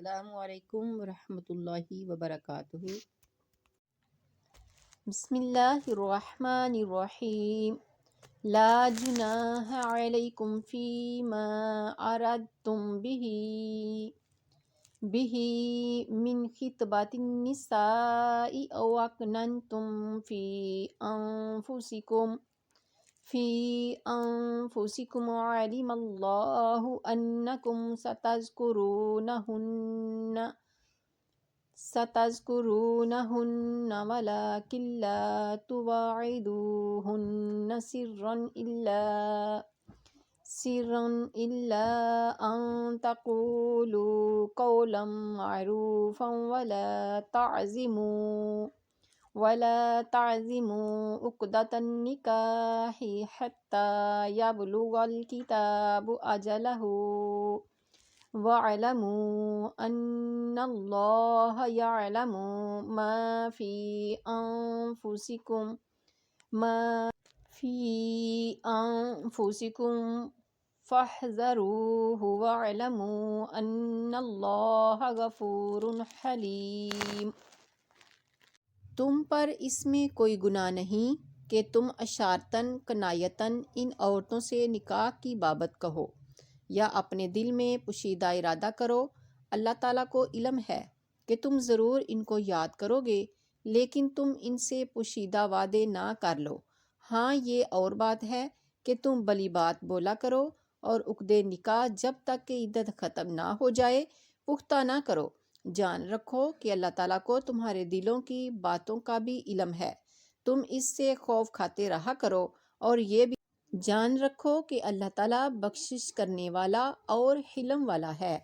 السلام علیکم ورحمۃ اللہ وبرکاتہ۔ بسم اللہ الرحمن الرحیم۔ لا جناح علیکم فیما عرضتم به من خطبۃ النساء او اکننتم فی انفسکم علم اللہ انکم ستذکرونہن ولکن لا تواعدوہن سرا الا ان تقولوا قولا معروفا ولا تعزموا عقدۃ النکاح حتی یبلغ الکتاب اجلہ وَاعْلَمُوا أَنَّ اللَّهَ يَعْلَمُ مَا فِي أَنفُسِكُمْ فَاحْذَرُوهُ وَاعْلَمُوا أَنَّ اللَّهَ غَفُورٌ حَلِيمٌ۔ تم پر اس میں کوئی گناہ نہیں کہ تم اشارتاً کنایتاً ان عورتوں سے نکاح کی بابت کہو یا اپنے دل میں پوشیدہ ارادہ کرو۔ اللہ تعالیٰ کو علم ہے کہ تم ضرور ان کو یاد کرو گے، لیکن تم ان سے پوشیدہ وعدے نہ کر لو۔ ہاں یہ اور بات ہے کہ تم بلی بات بولا کرو اور عقد نکاح جب تک کہ عدت ختم نہ ہو جائے پختہ نہ کرو۔ جان رکھو کہ اللہ تعالیٰ کو تمہارے دلوں کی باتوں کا بھی علم ہے، تم اس سے خوف کھاتے رہا کرو، اور یہ بھی جان رکھو کہ اللہ تعالیٰ بخشش کرنے والا اور حلم والا ہے۔